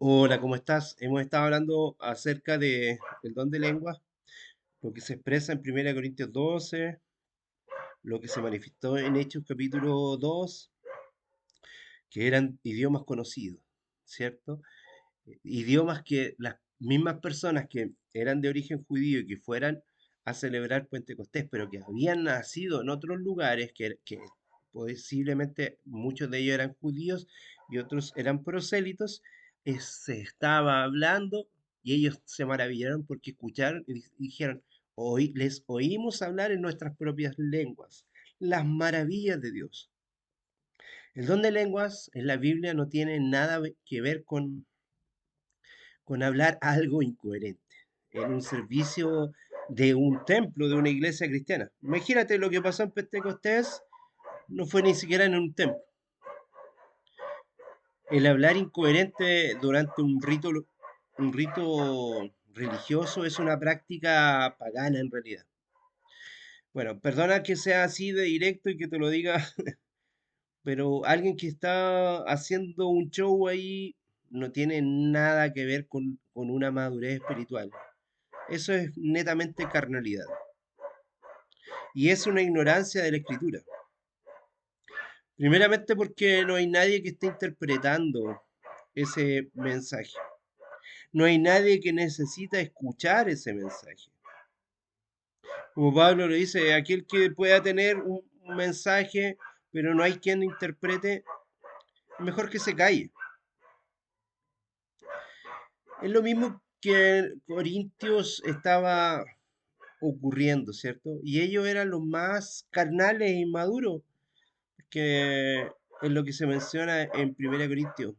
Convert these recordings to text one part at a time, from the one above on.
Hola, ¿cómo estás? Hemos estado hablando acerca del don de lengua, lo que se expresa en 1 Corintios 12, lo que se manifestó en Hechos capítulo 2, que eran idiomas conocidos, ¿cierto? Idiomas que las mismas personas que eran de origen judío y que fueran a celebrar Pentecostés, pero que habían nacido en otros lugares, que posiblemente muchos de ellos eran judíos y otros eran prosélitos, se estaba hablando y ellos se maravillaron porque escucharon y dijeron, les oímos hablar en nuestras propias lenguas, las maravillas de Dios. El don de lenguas en la Biblia no tiene nada que ver con hablar algo incoherente en un servicio de un templo, de una iglesia cristiana. Imagínate lo que pasó en Pentecostés, no fue ni siquiera en un templo. El hablar incoherente durante un rito religioso es una práctica pagana en realidad. Bueno, perdona que sea así de directo y que te lo diga, pero alguien que está haciendo un show ahí no tiene nada que ver con una madurez espiritual. Eso es netamente carnalidad. Y es una ignorancia de la escritura. Primeramente porque no hay nadie que esté interpretando ese mensaje. No hay nadie que necesita escuchar ese mensaje. Como Pablo lo dice, aquel que pueda tener un mensaje, pero no hay quien interprete, mejor que se calle. Es lo mismo que en Corintios estaba ocurriendo, ¿cierto? Y ellos eran los más carnales e inmaduros que es lo que se menciona en 1 Corintios,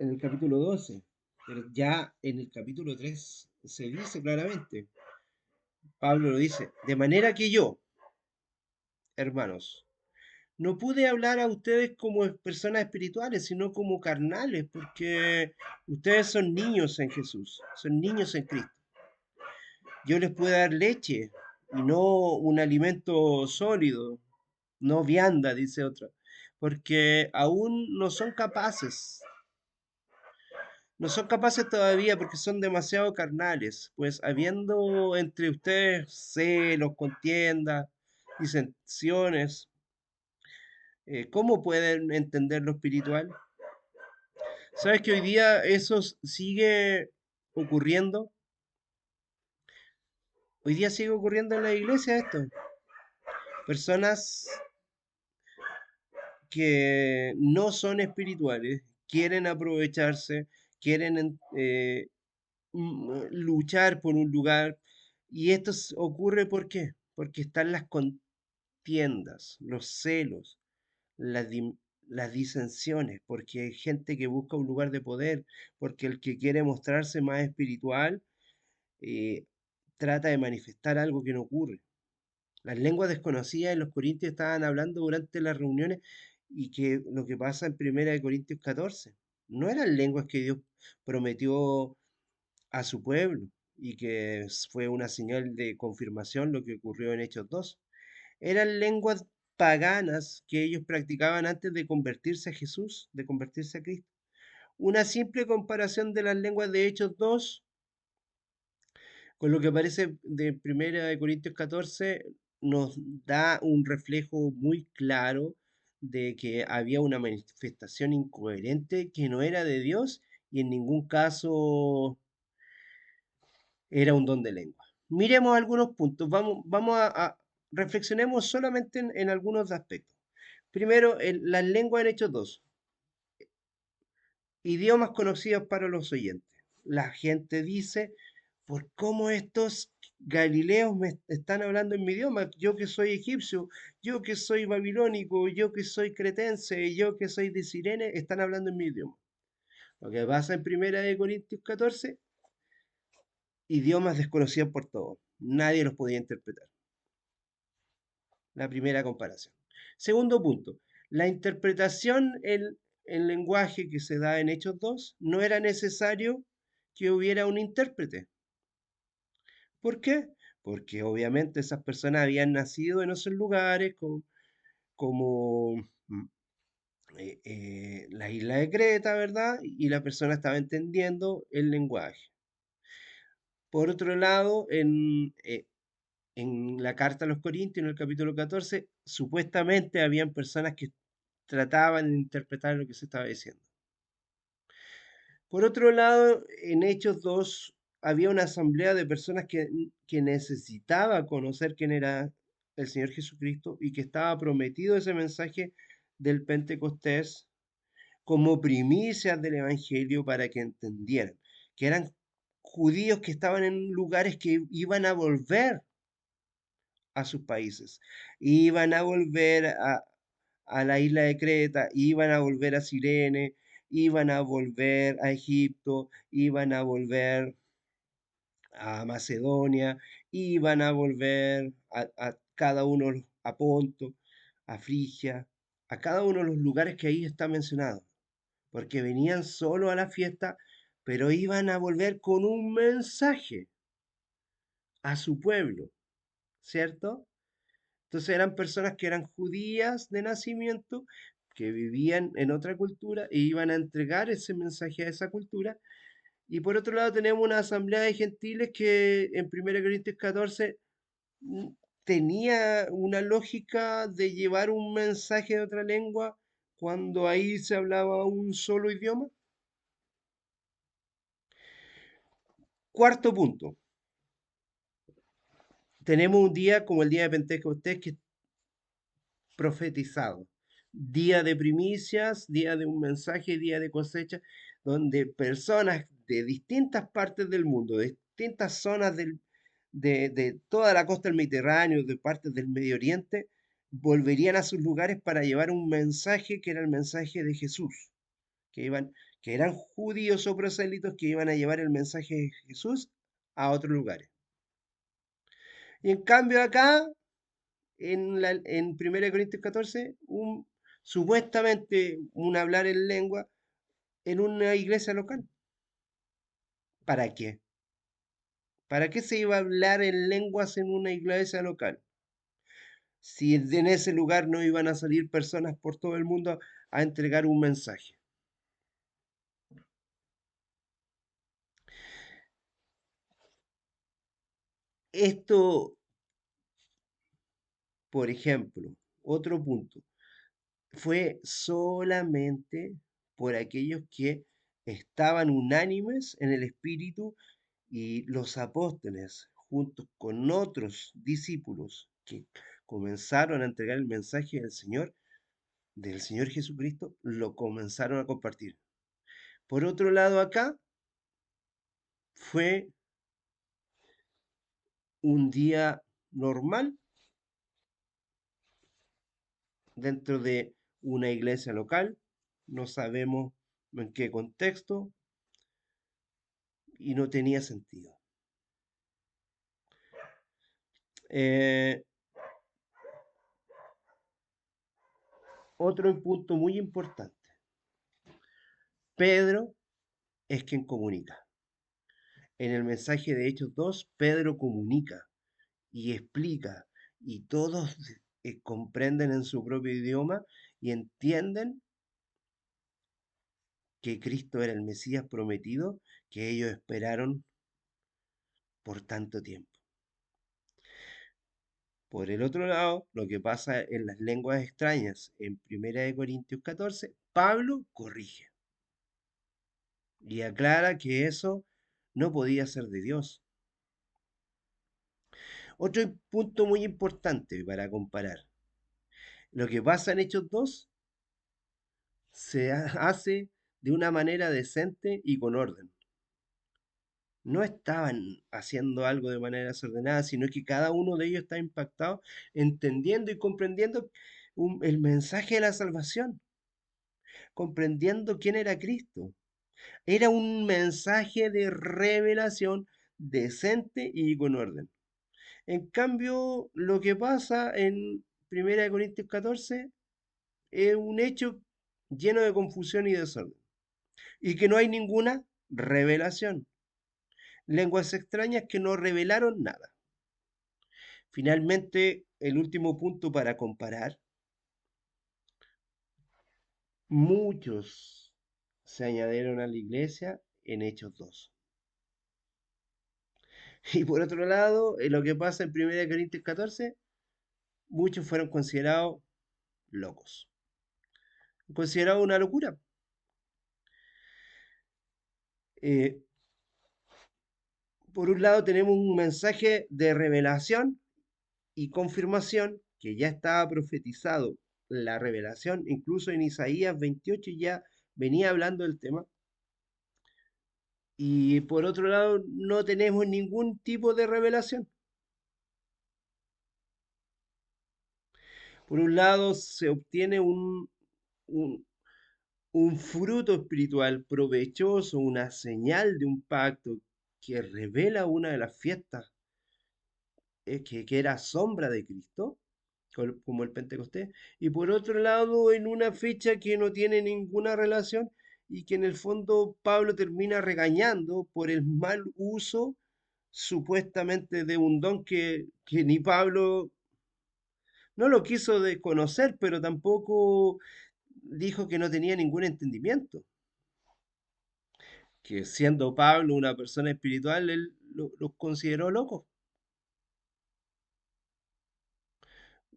en el capítulo 12. Pero ya en el capítulo 3 se dice claramente, Pablo lo dice, de manera que yo, hermanos, no pude hablar a ustedes como personas espirituales, sino como carnales, porque ustedes son niños en Jesús, son niños en Cristo. Yo les puedo dar leche y no un alimento sólido, no vianda, dice otra, porque aún no son capaces todavía porque son demasiado carnales, pues habiendo entre ustedes celos, contiendas, disensiones, ¿cómo pueden entender lo espiritual? ¿Sabes que hoy día eso sigue ocurriendo? Hoy día sigue ocurriendo en la iglesia esto. Personas que no son espirituales quieren aprovecharse, quieren luchar por un lugar. Y esto ocurre ¿por qué? Porque están las contiendas, los celos, las, las disensiones, porque hay gente que busca un lugar de poder, porque el que quiere mostrarse más espiritual eh, trata de manifestar algo que no ocurre. Las lenguas desconocidas en los Corintios estaban hablando durante las reuniones y que lo que pasa en 1 Corintios 14 no eran lenguas que Dios prometió a su pueblo y que fue una señal de confirmación lo que ocurrió en Hechos 2. Eran lenguas paganas que ellos practicaban antes de convertirse a Jesús, de convertirse a Cristo. Una simple comparación de las lenguas de Hechos 2 con lo que aparece de 1 Corintios 14 nos da un reflejo muy claro de que había una manifestación incoherente que no era de Dios y en ningún caso era un don de lengua. Miremos algunos puntos, vamos reflexionemos solamente en algunos aspectos. Primero, las lenguas en Hechos 2, idiomas conocidos para los oyentes. La gente dice, ¿por cómo estos galileos me están hablando en mi idioma? Yo que soy egipcio, yo que soy babilónico, yo que soy cretense, yo que soy de Sirene, están hablando en mi idioma. Lo que pasa en 1 Corintios 14, idiomas desconocidos por todos. Nadie los podía interpretar. La primera comparación. Segundo punto, la interpretación en lenguaje que se da en Hechos 2 no era necesario que hubiera un intérprete. ¿Por qué? Porque obviamente esas personas habían nacido en esos lugares como la isla de Creta, ¿verdad? Y la persona estaba entendiendo el lenguaje. Por otro lado, en la carta a los Corintios, en el capítulo 14, supuestamente habían personas que trataban de interpretar lo que se estaba diciendo. Por otro lado, en Hechos 2 había una asamblea de personas que necesitaba conocer quién era el Señor Jesucristo y que estaba prometido ese mensaje del Pentecostés como primicias del Evangelio para que entendieran, que eran judíos que estaban en lugares que iban a volver a sus países, iban a volver a la isla de Creta, iban a volver a Cirene, iban a volver a Egipto, iban a volver a Macedonia, iban a volver a cada uno, a Ponto, a Frigia, a cada uno de los lugares que ahí está mencionado, porque venían solo a la fiesta, pero iban a volver con un mensaje a su pueblo, ¿cierto? Entonces eran personas que eran judías de nacimiento, que vivían en otra cultura e iban a entregar ese mensaje a esa cultura. Y por otro lado tenemos una asamblea de gentiles que en 1 Corintios 14 mm, tenía una lógica de llevar un mensaje de otra lengua cuando ahí se hablaba un solo idioma. Cuarto punto, tenemos un día como el día de Pentecostés que profetizado. Día de primicias, día de un mensaje, día de cosecha, donde personas de distintas partes del mundo, de distintas zonas de toda la costa del Mediterráneo, de partes del Medio Oriente, volverían a sus lugares para llevar un mensaje que era el mensaje de Jesús, que iban, que eran judíos o prosélitos que iban a llevar el mensaje de Jesús a otros lugares. Y en cambio acá en 1 Corintios 14 supuestamente un hablar en lengua en una iglesia local. ¿Para qué? ¿Para qué se iba a hablar en lenguas en una iglesia local? Si en ese lugar no iban a salir personas por todo el mundo a entregar un mensaje. Esto, por ejemplo, otro punto, fue solamente por aquellos que estaban unánimes en el espíritu y los apóstoles, juntos con otros discípulos que comenzaron a entregar el mensaje del Señor Jesucristo, lo comenzaron a compartir. Por otro lado, acá fue un día normal dentro de una iglesia local, no sabemos en qué contexto y no tenía sentido. Eh, Otro punto muy importante, Pedro es quien comunica. En el mensaje de Hechos 2, Pedro comunica y explica, y todos comprenden en su propio idioma y entienden que Cristo era el Mesías prometido que ellos esperaron por tanto tiempo. Por el otro lado, lo que pasa en las lenguas extrañas en 1 Corintios 14, Pablo corrige y aclara que eso no podía ser de Dios. Otro punto muy importante para comparar. Lo que pasa en Hechos 2 hace de una manera decente y con orden. No estaban haciendo algo de manera desordenada, sino que cada uno de ellos está impactado, entendiendo y comprendiendo el mensaje de la salvación, comprendiendo quién era Cristo. Era un mensaje de revelación decente y con orden. En cambio, lo que pasa en 1 Corintios 14 es un hecho lleno de confusión y desorden, y que no hay ninguna revelación. Lenguas extrañas que no revelaron nada. Finalmente, el último punto para comparar Muchos se añadieron a la iglesia en Hechos 2. Y por otro lado, en lo que pasa en 1 Corintios 14, muchos fueron considerados locos. Considerados una locura. Eh, por un lado tenemos un mensaje de revelación y confirmación que ya estaba profetizado. La revelación, incluso en Isaías 28 ya venía hablando del tema. Y por otro lado, no tenemos ningún tipo de revelación. Por un lado, se obtiene un, un fruto espiritual provechoso, una señal de un pacto que revela una de las fiestas que era sombra de Cristo, como el Pentecostés, y por otro lado, en una fecha que no tiene ninguna relación y que en el fondo Pablo termina regañando por el mal uso supuestamente de un don que ni Pablo no lo quiso desconocer, pero tampoco dijo que no tenía ningún entendimiento, que siendo Pablo una persona espiritual, él los consideró locos,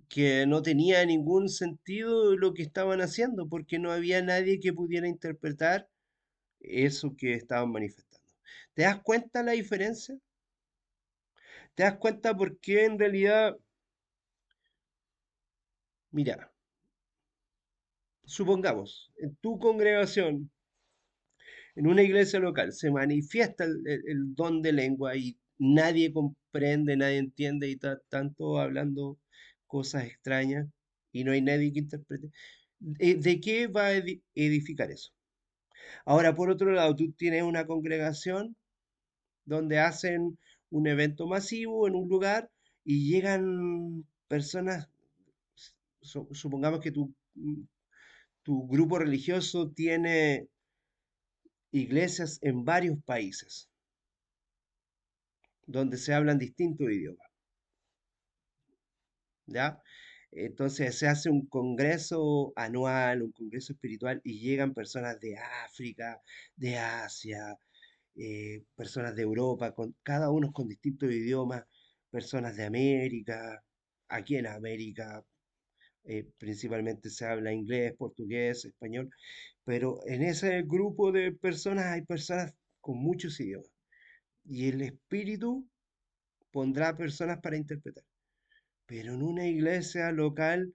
que no tenía ningún sentido lo que estaban haciendo, porque no había nadie que pudiera interpretar eso que estaban manifestando. ¿Te das cuenta la diferencia? ¿Te das cuenta por qué en realidad, mira, supongamos, en tu congregación, en una iglesia local, se manifiesta el don de lengua y nadie comprende, nadie entiende y están todos hablando cosas extrañas y no hay nadie que interprete? ¿De qué va a edificar eso? Ahora, por otro lado, tú tienes una congregación donde hacen un evento masivo en un lugar y llegan personas, supongamos que tu grupo religioso tiene iglesias en varios países donde se hablan distintos idiomas, ¿ya? Entonces se hace un congreso anual, un congreso espiritual y llegan personas de África, de Asia, personas de Europa, cada uno con distintos idiomas, personas de América, aquí en América principalmente se habla inglés, portugués, español, pero en ese grupo de personas hay personas con muchos idiomas y el Espíritu pondrá personas para interpretar. Pero en una iglesia local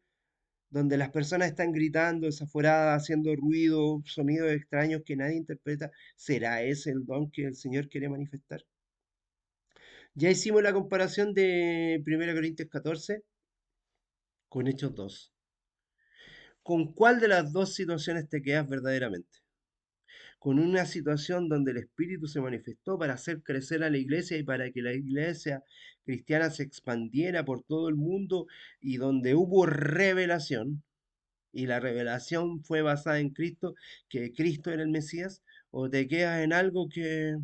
donde las personas están gritando, desaforadas, haciendo ruido, sonidos extraños que nadie interpreta, ¿será ese el don que el Señor quiere manifestar? Ya hicimos la comparación de 1 Corintios 14 con Hechos 2. ¿Con cuál de las dos situaciones te quedas verdaderamente? ¿Con una situación donde el Espíritu se manifestó para hacer crecer a la iglesia y para que la iglesia cristiana se expandiera por todo el mundo y donde hubo revelación, y la revelación fue basada en Cristo, que Cristo era el Mesías? ¿O te quedas en algo que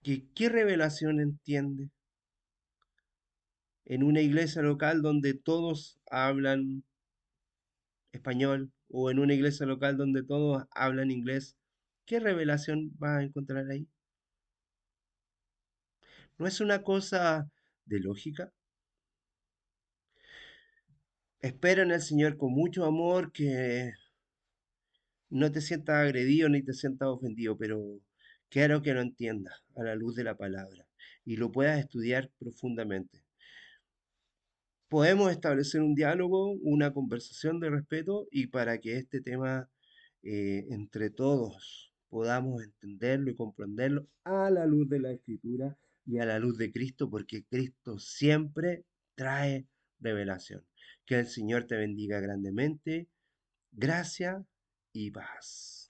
qué revelación entiende? En una iglesia local donde todos hablan español o en una iglesia local donde todos hablan inglés, ¿qué revelación vas a encontrar ahí? ¿No es una cosa de lógica? Espero en el Señor con mucho amor que no te sientas agredido ni te sientas ofendido, pero quiero que lo entiendas a la luz de la palabra y lo puedas estudiar profundamente. Podemos establecer un diálogo, una conversación de respeto y para que este tema entre todos podamos entenderlo y comprenderlo a la luz de la Escritura y a la luz de Cristo, porque Cristo siempre trae revelación. Que el Señor te bendiga grandemente. Gracia y paz.